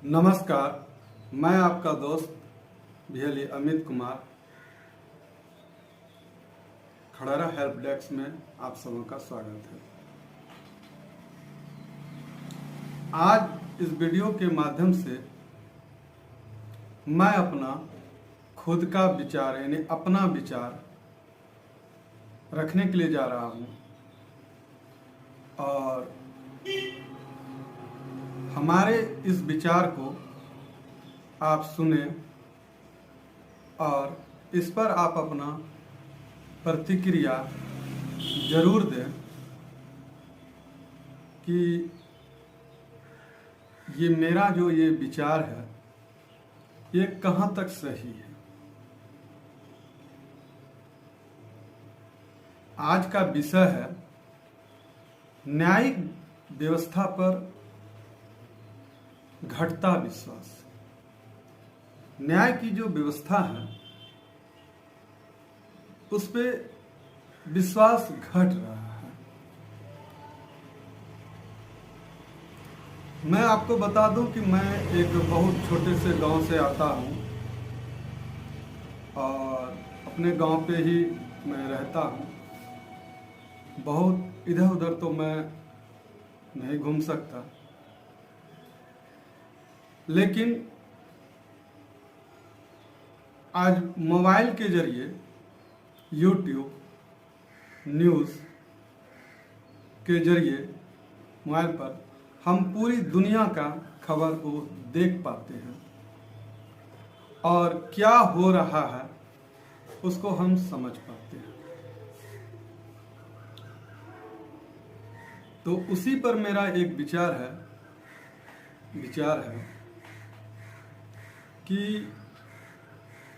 नमस्कार, मैं आपका दोस्त भियली अमित कुमार खड़ारा हेल्प डेस्क में आप सबों का स्वागत है। आज इस वीडियो के माध्यम से मैं अपना खुद का विचार यानी अपना विचार रखने के लिए जा रहा हूँ और हमारे इस विचार को आप सुने और इस पर आप अपना प्रतिक्रिया जरूर दें कि ये मेरा जो ये विचार है ये कहाँ तक सही है। आज का विषय है न्यायिक व्यवस्था पर घटता विश्वास। न्याय की जो व्यवस्था है उस पे विश्वास घट रहा है। मैं आपको बता दूं कि मैं एक बहुत छोटे से गांव से आता हूं और अपने गांव पे ही मैं रहता हूं। बहुत इधर उधर तो मैं नहीं घूम सकता, लेकिन आज मोबाइल के जरिए यूट्यूब न्यूज़ के जरिए मोबाइल पर हम पूरी दुनिया का खबर को देख पाते हैं और क्या हो रहा है उसको हम समझ पाते हैं। तो उसी पर मेरा एक विचार है कि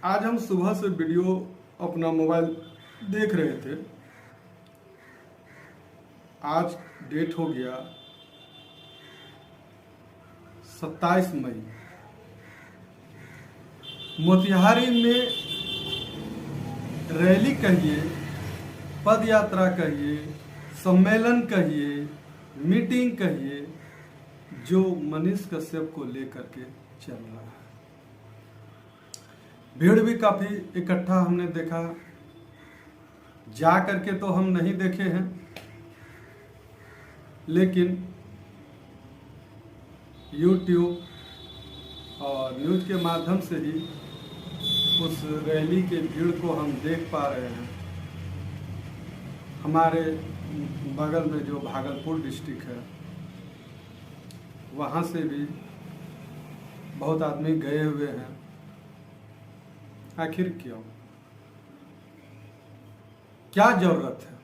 आज हम सुबह से वीडियो अपना मोबाइल देख रहे थे। आज डेट हो गया 27 मई। मोतिहारी में रैली कहिए, पद यात्रा कहिए, सम्मेलन कहिए, मीटिंग कहिए, जो मनीष कश्यप को लेकर के चल रहा है। भीड़ भी काफी इकट्ठा हमने देखा। जा करके तो हम नहीं देखे हैं, लेकिन यूट्यूब और न्यूज़ के माध्यम से ही उस रैली के भीड़ को हम देख पा रहे हैं। हमारे बगल में जो भागलपुर डिस्ट्रिक्ट है वहाँ से भी बहुत आदमी गए हुए हैं। आखिर क्यों? क्या जरूरत है?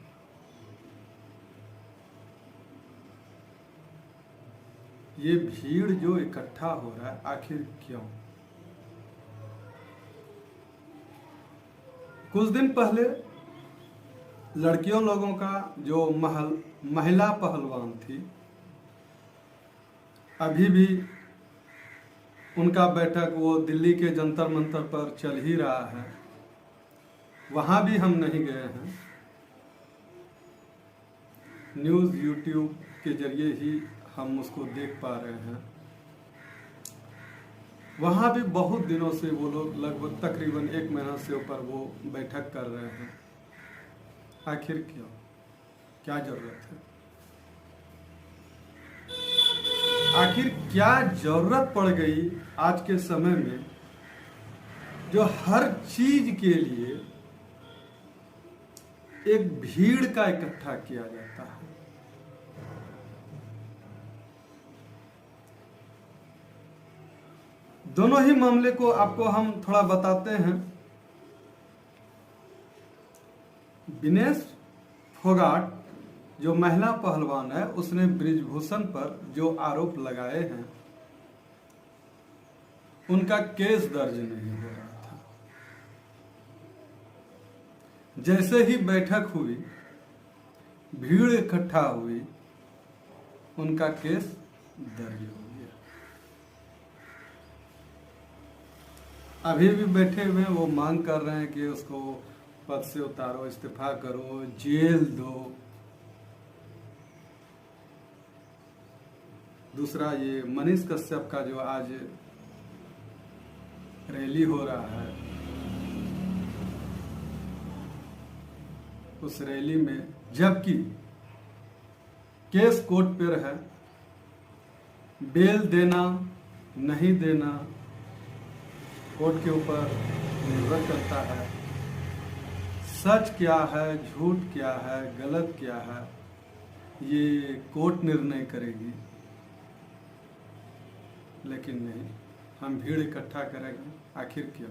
ये भीड़ जो इकट्ठा हो रहा है आखिर क्यों? कुछ दिन पहले लड़कियों लोगों का जो महिला पहलवान थी, अभी भी उनका बैठक वो दिल्ली के जंतर मंतर पर चल ही रहा है। वहाँ भी हम नहीं गए हैं। न्यूज़ यूट्यूब के जरिए ही हम उसको देख पा रहे हैं। वहाँ भी बहुत दिनों से वो लोग लगभग तकरीबन 1 महीना से ऊपर वो बैठक कर रहे हैं। आखिर क्यों? क्या जरूरत है? आखिर क्या जरूरत पड़ गई आज के समय में जो हर चीज के लिए एक भीड़ का इकट्ठा किया जाता है। दोनों ही मामले को आपको हम थोड़ा बताते हैं। विनेश फोगाट जो महिला पहलवान है, उसने बृजभूषण पर जो आरोप लगाए हैं उनका केस दर्ज नहीं हो रहा था। जैसे ही बैठक हुई, भीड़ इकट्ठा हुई, उनका केस दर्ज हो गया। अभी भी बैठे हुए वो मांग कर रहे हैं कि उसको पद से उतारो, इस्तीफा करो, जेल दो। दूसरा ये मनीष कश्यप का जो आज रैली हो रहा है, उस रैली में जबकि केस कोर्ट पर है, बेल देना नहीं देना कोर्ट के ऊपर निर्भर करता है, सच क्या है, झूठ क्या है, गलत क्या है, ये कोर्ट निर्णय करेगी। लेकिन नहीं, हम भीड़ इकट्ठा करेंगे, आखिर क्यों?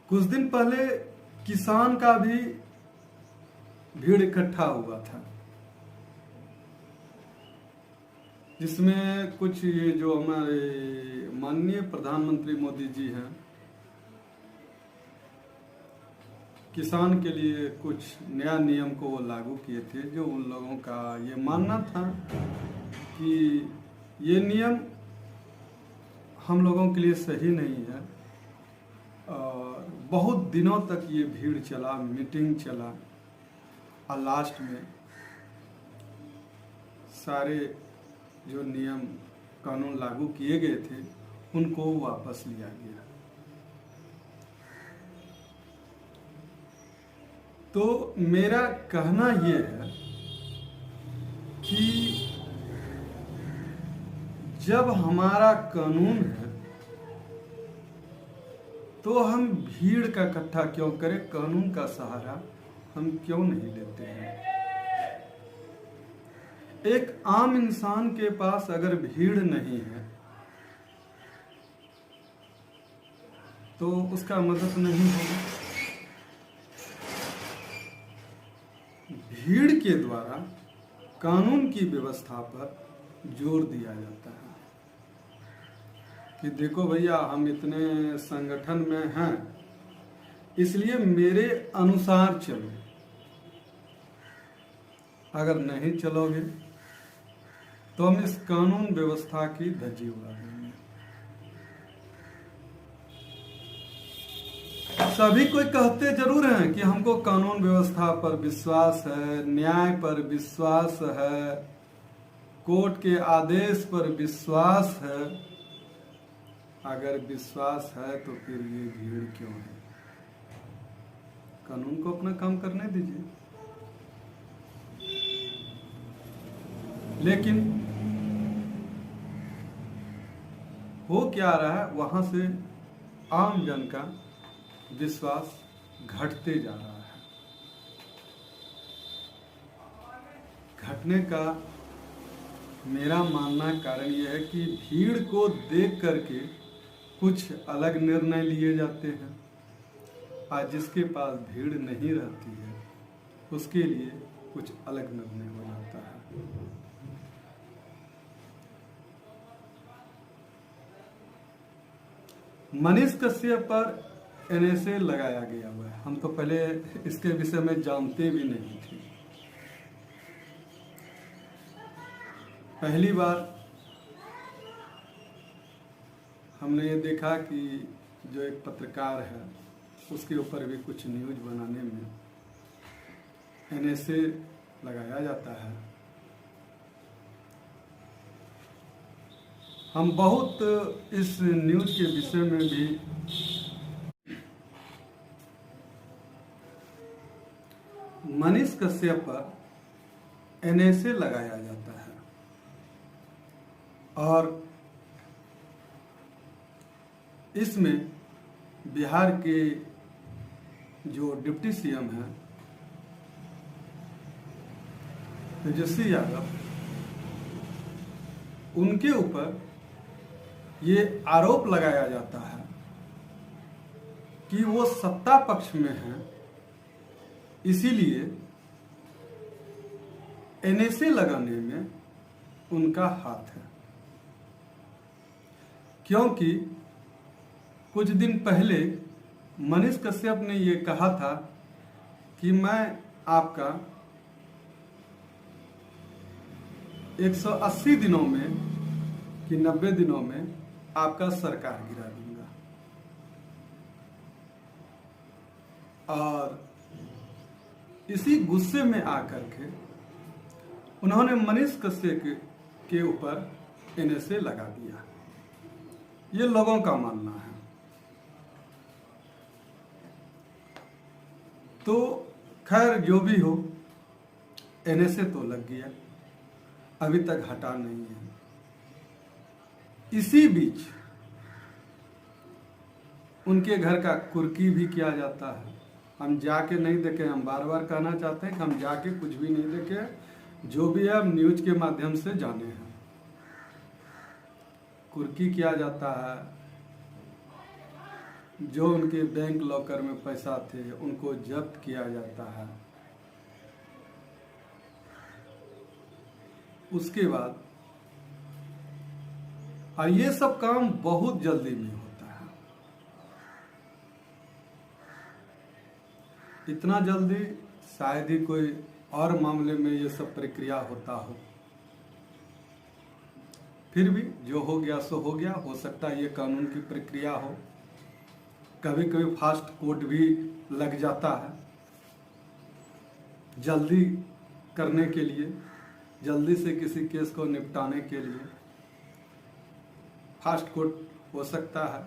कुछ दिन पहले किसान का भी भीड़ इकट्ठा हुआ था, जिसमें कुछ ये जो हमारे माननीय प्रधानमंत्री मोदी जी हैं, किसान के लिए कुछ नया नियम को वो लागू किए थे, जो उन लोगों का ये मानना था कि ये नियम हम लोगों के लिए सही नहीं है। और बहुत दिनों तक ये भीड़ चला, मीटिंग चला, और लास्ट में सारे जो नियम कानून लागू किए गए थे उनको वापस लिया गया। तो मेरा कहना ये है कि जब हमारा कानून है तो हम भीड़ का इकट्ठा क्यों करें? कानून का सहारा हम क्यों नहीं लेते हैं? एक आम इंसान के पास अगर भीड़ नहीं है तो उसका मदद नहीं होगा। भीड़ के द्वारा कानून की व्यवस्था पर जोर दिया जाता है कि देखो भैया, हम इतने संगठन में हैं, इसलिए मेरे अनुसार चलो, अगर नहीं चलोगे तो हम इस कानून व्यवस्था की धज्जी उड़ा देंगे। सभी कोई कहते जरूर हैं कि हमको कानून व्यवस्था पर विश्वास है, न्याय पर विश्वास है, कोर्ट के आदेश पर विश्वास है। अगर विश्वास है तो फिर ये भीड़ क्यों है? कानून को अपना काम करने दीजिए। लेकिन हो क्या रहा है, वहां से आम जन का विश्वास घटते जा रहा है। घटने का मेरा मानना कारण यह है कि भीड़ को देख करके कुछ अलग निर्णय लिए जाते हैं, आज जिसके पास भीड़ नहीं रहती है उसके लिए कुछ अलग निर्णय हो जाता है। मनीष कश्यप पर एनएसए लगाया गया हुआ है। हम तो पहले इसके विषय में जानते भी नहीं थे। पहली बार हमने ये देखा कि जो एक पत्रकार है उसके ऊपर भी कुछ न्यूज बनाने में एनएसए लगाया जाता है। हम बहुत इस न्यूज के विषय में भी मनीष कश्यप पर एनएसए लगाया जाता है और इसमें बिहार के जो डिप्टी सीएम हैं तेजस्वी यादव, उनके ऊपर ये आरोप लगाया जाता है कि वो सत्ता पक्ष में हैं, इसीलिए एनएसए लगाने में उनका हाथ है। क्योंकि कुछ दिन पहले मनीष कश्यप ने ये कहा था कि मैं आपका 180 दिनों में कि 90 दिनों में आपका सरकार गिरा दूंगा। और इसी गुस्से में आकर के उन्होंने मनीष कश्यप के ऊपर NSA लगा दिया, ये लोगों का मानना है। तो खैर जो भी हो, NSA तो लग गया, अभी तक हटा नहीं है। इसी बीच उनके घर का कुर्की भी किया जाता है। हम जाके नहीं देखे, हम बार बार कहना चाहते हैं कि हम जाके कुछ भी नहीं देखे, जो भी है हम न्यूज के माध्यम से जाने हैं। कुर्की किया जाता है, जो उनके बैंक लॉकर में पैसा थे उनको जब्त किया जाता है। उसके बाद और ये सब काम बहुत जल्दी में होता है, इतना जल्दी शायद ही कोई और मामले में ये सब प्रक्रिया होता हो। फिर भी जो हो गया सो हो गया, हो सकता है ये कानून की प्रक्रिया हो। कभी कभी फास्ट कोर्ट भी लग जाता है, जल्दी करने के लिए, जल्दी से किसी केस को निपटाने के लिए फास्ट कोर्ट हो सकता है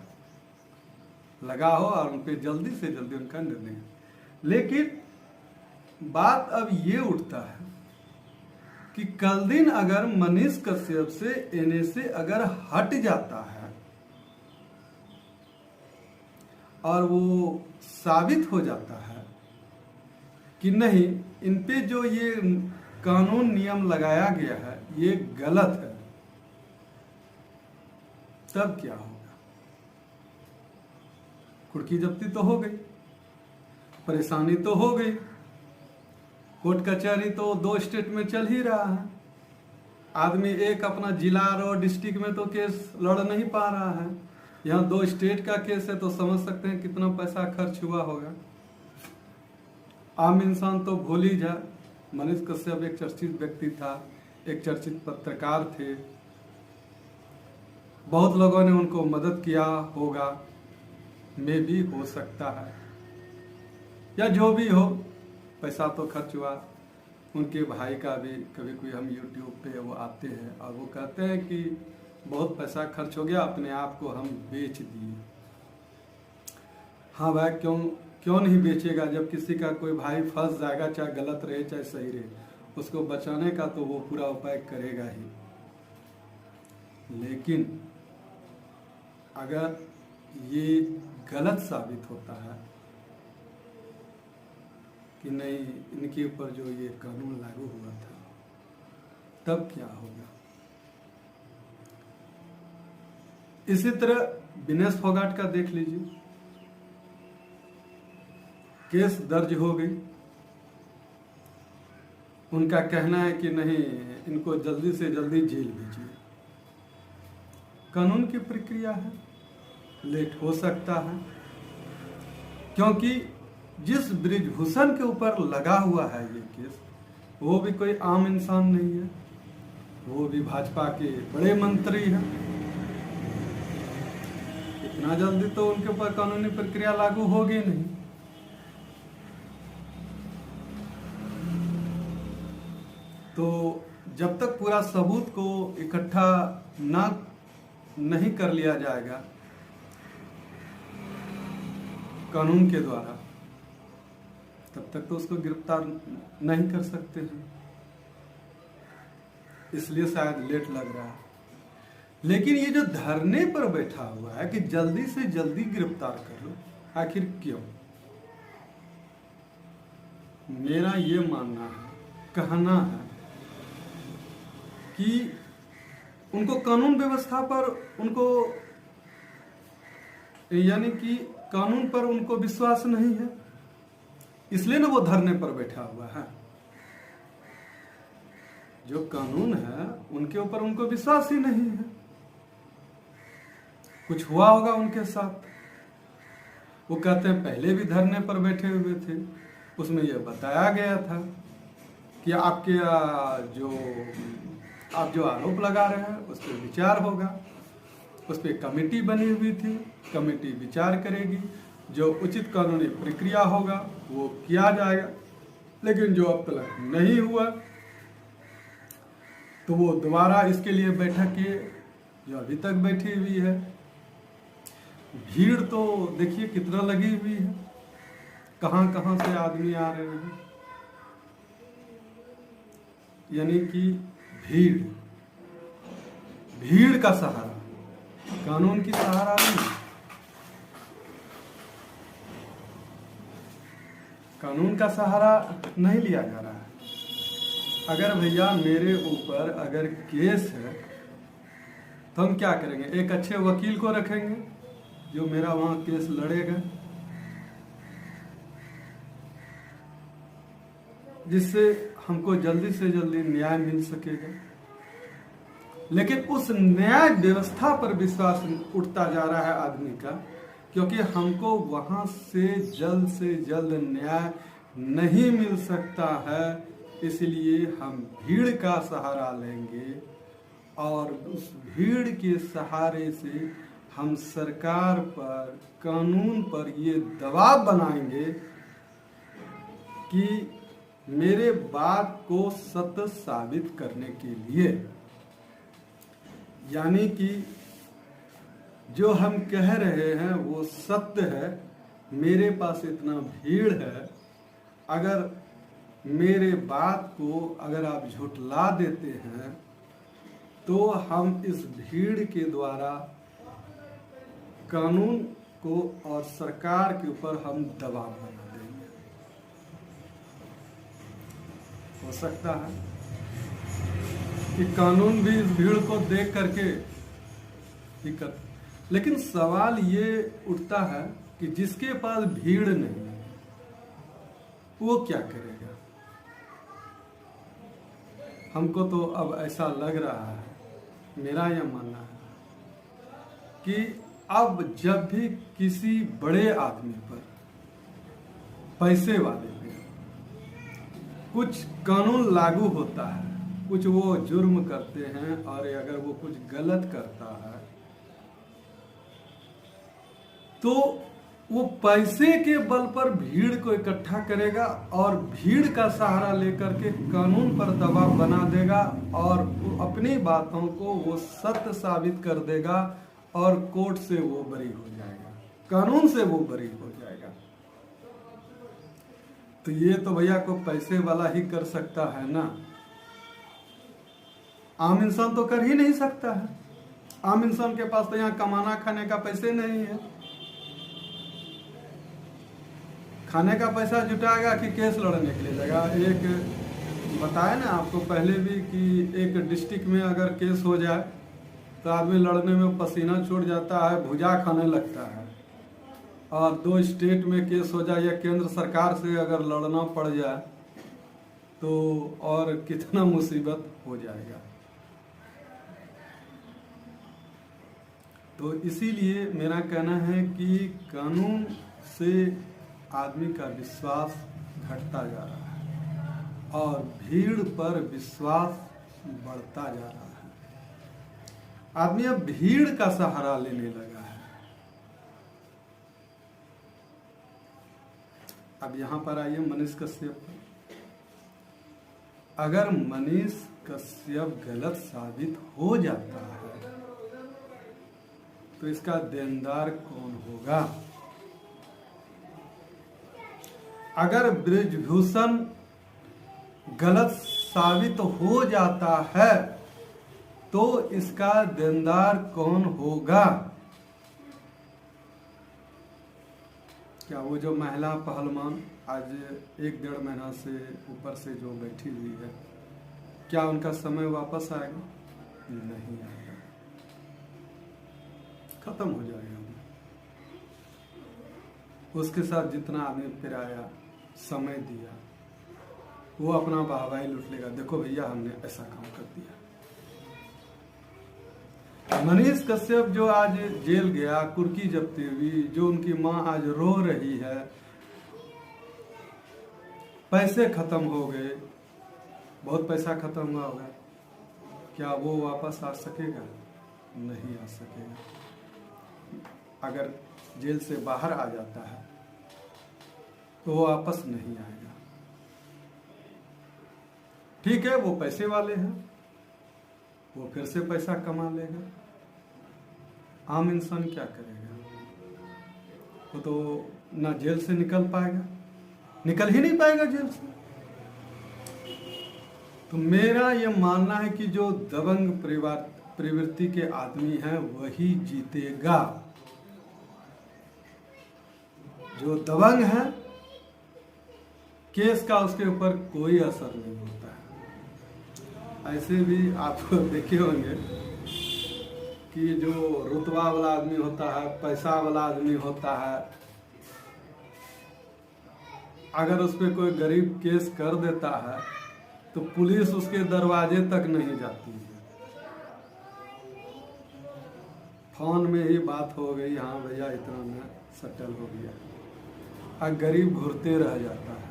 लगा हो और उन पर जल्दी से जल्दी उनका निर्णय। लेकिन बात अब ये उठता है कि कल दिन अगर मनीष कश्यप से NSA अगर हट जाता है और वो साबित हो जाता है कि नहीं, इन पे जो ये कानून नियम लगाया गया है ये गलत है, तब क्या होगा? कुर्की जब्ती तो हो गई, परेशानी तो हो गई, कोर्ट कचहरी तो 2 स्टेट में चल ही रहा है। आदमी एक अपना जिला और डिस्ट्रिक्ट में तो केस लड़ नहीं पा रहा है, यहाँ 2 स्टेट का केस है, तो समझ सकते हैं कितना पैसा खर्च हुआ होगा। आम इंसान तो भूल ही जा, मनीष कश्यप एक चर्चित व्यक्ति था, एक चर्चित पत्रकार थे, बहुत लोगों ने उनको मदद किया होगा, में भी हो सकता है, या जो भी हो, पैसा तो खर्च हुआ। उनके भाई का भी कभी कोई हम YouTube पे वो आते हैं और वो कहते हैं कि बहुत पैसा खर्च हो गया, अपने आप को हम बेच दिए। हाँ भाई, क्यों नहीं बेचेगा? जब किसी का कोई भाई फंस जाएगा, चाहे गलत रहे चाहे सही रहे, उसको बचाने का तो वो पूरा उपाय करेगा ही। लेकिन अगर ये गलत साबित होता है कि नहीं, इनके ऊपर जो ये कानून लागू हुआ था, तब क्या होगा? इसी तरह विनेश फोगाट का देख लीजिए, केस दर्ज हो गई, उनका कहना है कि नहीं, इनको जल्दी से जल्दी जेल भेजिए। कानून की प्रक्रिया है, लेट हो सकता है, क्योंकि जिस बृजभूषण के ऊपर लगा हुआ है ये केस, वो भी कोई आम इंसान नहीं है, वो भी भाजपा के बड़े मंत्री हैं। इतना जल्दी तो उनके ऊपर कानूनी प्रक्रिया लागू होगी नहीं। तो जब तक पूरा सबूत को इकट्ठा नहीं कर लिया जाएगा कानून के द्वारा, तब तक तो उसको गिरफ्तार नहीं कर सकते हैं। इसलिए शायद लेट लग रहा है। लेकिन ये जो धरने पर बैठा हुआ है कि जल्दी से जल्दी गिरफ्तार कर लो, आखिर क्यों? मेरा ये मानना है, कहना है कि उनको कानून व्यवस्था पर, उनको यानी कि कानून पर उनको विश्वास नहीं है, इसलिए ना वो धरने पर बैठा हुआ है। जो कानून है उनके ऊपर उनको विश्वास ही नहीं है। कुछ हुआ होगा उनके साथ, वो कहते हैं पहले भी धरने पर बैठे हुए थे, उसमें यह बताया गया था कि आपके आप जो आरोप लगा रहे हैं उस पर विचार होगा। उस पर कमेटी बनी हुई थी, कमेटी विचार करेगी, जो उचित कानूनी प्रक्रिया होगा वो किया जाएगा। लेकिन जो अब तक नहीं हुआ, तो वो दोबारा इसके लिए बैठक किए, जो अभी तक बैठी हुई है। भीड़ तो देखिए कितना लगी हुई है, कहां कहां से आदमी आ रहे हैं। यानी कि भीड़, भीड़ का सहारा, कानून की सहारा नहीं। कानून का सहारा नहीं लिया जा रहा है। अगर भैया मेरे ऊपर अगर केस है तो हम क्या करेंगे? एक अच्छे वकील को रखेंगे जो मेरा वहां केस लड़ेगा, जिससे हमको जल्दी से जल्दी न्याय मिल सकेगा। लेकिन उस न्याय व्यवस्था पर विश्वास उठता जा रहा है आदमी का, क्योंकि हमको वहां से जल्द न्याय नहीं मिल सकता है। इसलिए हम भीड़ का सहारा लेंगे और उस भीड़ के सहारे से हम सरकार पर, कानून पर ये दबाव बनाएंगे कि मेरे बात को सत्य साबित करने के लिए, यानी कि जो हम कह रहे हैं वो सत्य है। मेरे पास इतना भीड़ है, अगर मेरे बात को अगर आप झुठला देते हैं तो हम इस भीड़ के द्वारा कानून को और सरकार के ऊपर हम दबाव बना देंगे। हो सकता है कि कानून भी इस भीड़ को देख करके दिक्कत, लेकिन सवाल ये उठता है कि जिसके पास भीड़ नहीं है वो क्या करेगा? हमको तो अब ऐसा लग रहा है, मेरा यह मानना है कि अब जब भी किसी बड़े आदमी पर, पैसे वाले पे कुछ कानून लागू होता है, कुछ वो जुर्म करते हैं और अगर वो कुछ गलत करता है तो वो पैसे के बल पर भीड़ को इकट्ठा करेगा और भीड़ का सहारा लेकर के कानून पर दबाव बना देगा और अपनी बातों को वो सत्य साबित कर देगा और कोर्ट से वो बरी हो जाएगा, कानून से वो बरी हो जाएगा। तो ये तो भैया को पैसे वाला ही कर सकता है ना, आम इंसान तो कर ही नहीं सकता है। आम इंसान के पास तो यहाँ कमाना खाने का पैसे नहीं है। खाने का पैसा जुटाएगा कि केस लड़ने के लिए जाएगा? एक बताया ना आपको पहले भी कि एक डिस्ट्रिक्ट में अगर केस हो जाए तो आदमी लड़ने में पसीना छूट जाता है, भुजा खाने लगता है। और 2 स्टेट में केस हो जाए या केंद्र सरकार से अगर लड़ना पड़ जाए तो और कितना मुसीबत हो जाएगा। तो इसीलिए मेरा कहना है कि कानून से आदमी का विश्वास घटता जा रहा है और भीड़ पर विश्वास बढ़ता जा रहा है। आदमी अब भीड़ का सहारा लेने लगा है। अब यहां पर आइए मनीष कश्यप पर। अगर मनीष कश्यप गलत साबित हो जाता है तो इसका देनदार कौन होगा? अगर बृजभूषण गलत साबित हो जाता है तो इसका देनदार कौन होगा? क्या वो जो महिला पहलवान आज 1-1.5 महीना से ऊपर से जो बैठी हुई है, क्या उनका समय वापस आएगा? नहीं आएगा, खत्म हो जाएगा। उसके साथ जितना आदमी पिराया, समय दिया, वो अपना वाहवाही लूट लेगा। देखो भैया हमने ऐसा काम कर दिया। मनीष कश्यप जो आज जेल गया, कुर्की जब्ती हुई, जो उनकी मां आज रो रही है, पैसे खत्म हो गए, बहुत पैसा खत्म हुआ होगा, क्या वो वापस आ सकेगा? नहीं आ सकेगा। अगर जेल से बाहर आ जाता है तो वो वापस नहीं आएगा। ठीक है, वो पैसे वाले हैं, वो फिर से पैसा कमा लेगा। आम इंसान क्या करेगा? वो तो ना जेल से निकल पाएगा, निकल ही नहीं पाएगा जेल से। तो मेरा ये मानना है कि जो दबंग प्रवृत्ति के आदमी हैं वही जीतेगा। जो दबंग है केस का उसके ऊपर कोई असर नहीं होता है। ऐसे भी आप देखे होंगे कि जो रुतबा वाला आदमी होता है, पैसा वाला आदमी होता है, अगर उस पर कोई गरीब केस कर देता है तो पुलिस उसके दरवाजे तक नहीं जाती है। फोन में ही बात हो गई, हाँ भैया इतना में सेटल हो गया, और गरीब घूरते रह जाता है।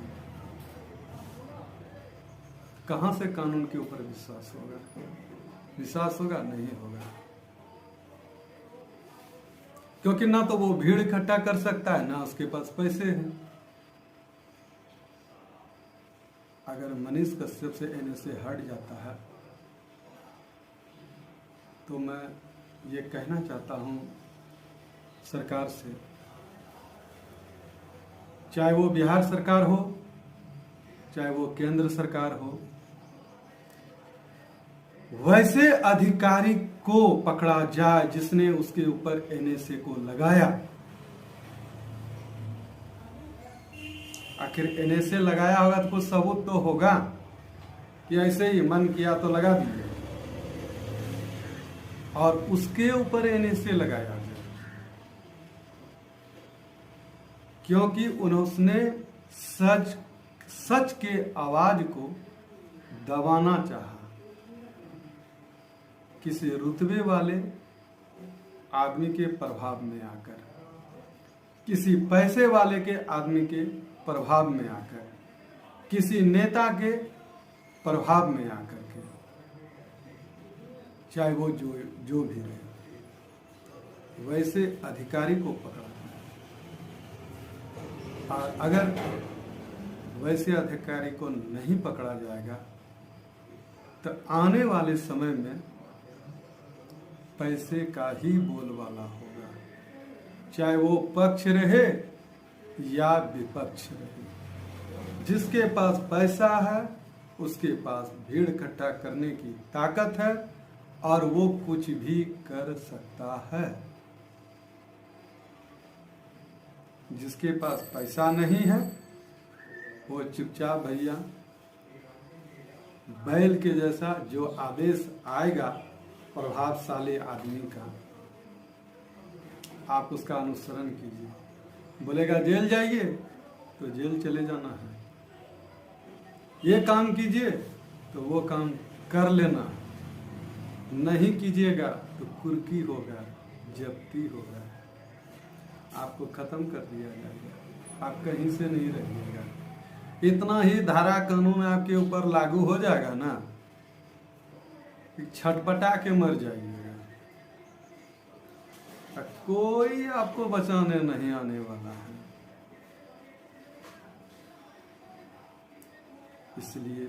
कहां से कानून के ऊपर विश्वास होगा? विश्वास होगा? नहीं होगा। क्योंकि ना तो वो भीड़ इकट्ठा कर सकता है, ना उसके पास पैसे हैं। अगर मनीष कश्यप से एनएसए हट जाता है तो मैं ये कहना चाहता हूं सरकार से, चाहे वो बिहार सरकार हो, चाहे वो केंद्र सरकार हो, वैसे अधिकारी को पकड़ा जाए जिसने उसके ऊपर एनएसए को लगाया। आखिर एनएसए लगाया होगा तो कुछ सबूत तो होगा कि ऐसे ही मन किया तो लगा दिए, और उसके ऊपर एनएसए लगाया जाए। क्योंकि उन्होंने सच के आवाज को दबाना चाहा। किसी रुतबे वाले आदमी के प्रभाव में आकर, किसी पैसे वाले के आदमी के प्रभाव में आकर, किसी नेता के प्रभाव में आकर के, चाहे वो जो भी रहे, वैसे अधिकारी को पकड़ा। और अगर वैसे अधिकारी को नहीं पकड़ा जाएगा तो आने वाले समय में पैसे का ही बोलबाला होगा, चाहे वो पक्ष रहे या विपक्ष रहे। जिसके पास पैसा है उसके पास भीड़ इकट्ठा करने की ताकत है और वो कुछ भी कर सकता है। जिसके पास पैसा नहीं है वो चुपचाप भैया बैल के जैसा जो आदेश आएगा प्रभावशाली आदमी का, आप उसका अनुसरण कीजिए। बोलेगा जेल जाइए तो जेल चले जाना है, ये काम कीजिए तो वो काम कर लेना, नहीं कीजिएगा तो कुर्की होगा, जब्ती होगा, आपको खत्म कर दिया जाएगा, आप कहीं से नहीं रहिएगा। इतना ही धारा कानून आपके ऊपर लागू हो जाएगा ना, छटपटा के मर जाइएगा। कोई आपको बचाने नहीं आने वाला है। इसलिए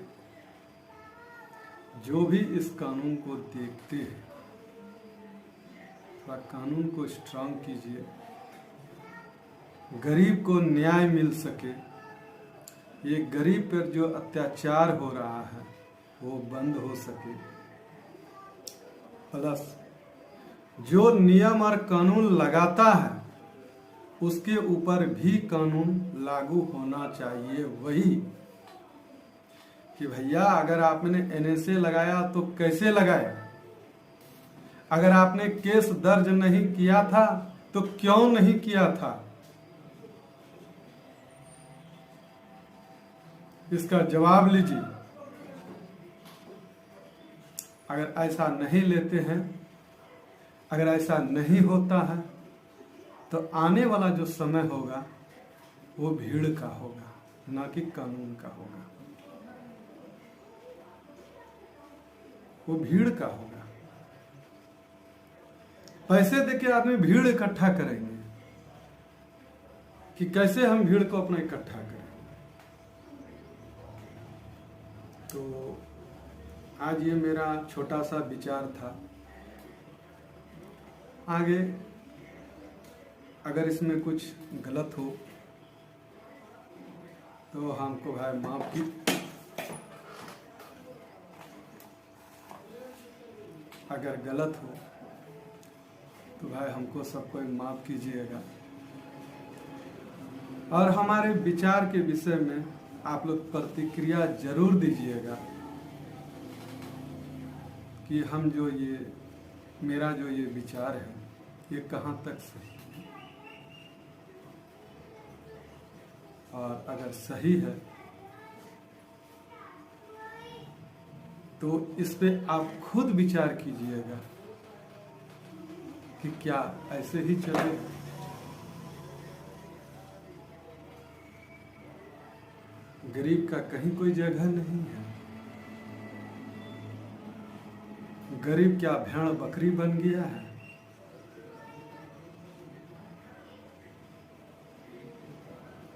जो भी इस कानून को देखते हैं थोड़ा कानून को स्ट्रांग कीजिए, गरीब को न्याय मिल सके, ये गरीब पर जो अत्याचार हो रहा है वो बंद हो सके, प्लस जो नियम और कानून लगाता है उसके ऊपर भी कानून लागू होना चाहिए। वही कि भैया अगर आपने एनएसए लगाया तो कैसे लगाया, अगर आपने केस दर्ज नहीं किया था तो क्यों नहीं किया था, इसका जवाब लीजिए। अगर ऐसा नहीं लेते हैं, अगर ऐसा नहीं होता है तो आने वाला जो समय होगा वो भीड़ का होगा, ना कि कानून का होगा, वो भीड़ का होगा। पैसे देके आदमी भीड़ इकट्ठा करेंगे कि कैसे हम भीड़ को अपना इकट्ठा करें। तो आज ये मेरा छोटा सा विचार था। आगे अगर इसमें कुछ गलत हो तो हमको भाई माफ की, अगर गलत हो तो भाई हमको सबको माफ कीजिएगा। और हमारे विचार के विषय में आप लोग प्रतिक्रिया जरूर दीजिएगा कि हम जो ये मेरा जो ये विचार है ये कहाँ तक सही है, और अगर सही है तो इस पे आप खुद विचार कीजिएगा कि क्या ऐसे ही चलेगा। गरीब का कहीं कोई जगह नहीं है। गरीब क्या भेड़ बकरी बन गया है?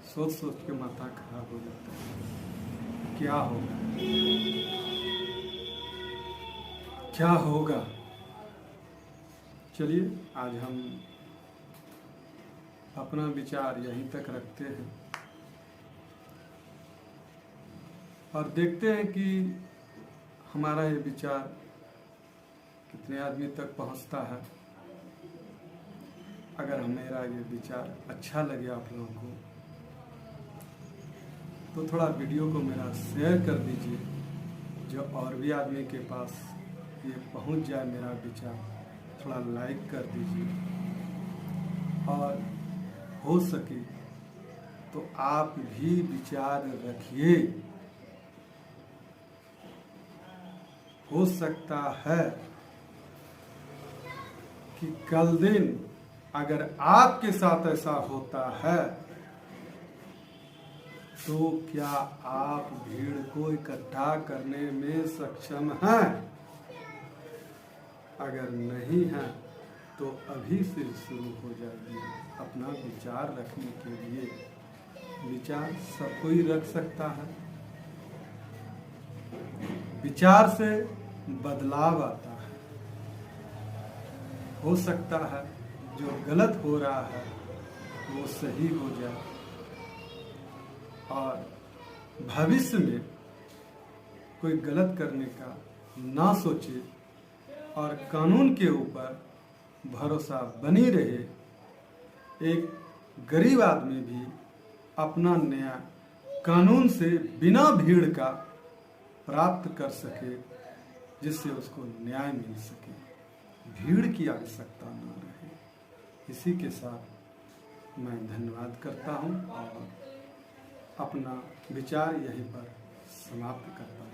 सोच सोच के माथा खराब हो जाता है। क्या होगा, क्या होगा? चलिए आज हम अपना विचार यहीं तक रखते हैं और देखते हैं कि हमारा ये विचार कितने आदमी तक पहुंचता है। अगर मेरा ये विचार अच्छा लगे आप लोगों को तो थोड़ा वीडियो को मेरा शेयर कर दीजिए, जो और भी आदमी के पास ये पहुंच जाए मेरा विचार। थोड़ा लाइक कर दीजिए और हो सके तो आप भी विचार रखिए। हो सकता है कि कल दिन अगर आपके साथ ऐसा होता है तो क्या आप भीड़ को इकट्ठा करने में सक्षम हैं? अगर नहीं है तो अभी से शुरू हो जाइए अपना विचार रखने के लिए। विचार सब कोई रख सकता है। विचार से बदलाव आता है। हो सकता है जो गलत हो रहा है वो सही हो जाए और भविष्य में कोई गलत करने का ना सोचे और कानून के ऊपर भरोसा बनी रहे। एक गरीब आदमी भी अपना न्याय कानून से बिना भीड़ का प्राप्त कर सके, जिससे उसको न्याय मिल सके, भीड़ की आवश्यकता न रहे। इसी के साथ मैं धन्यवाद करता हूं और अपना विचार यहीं पर समाप्त करता हूं।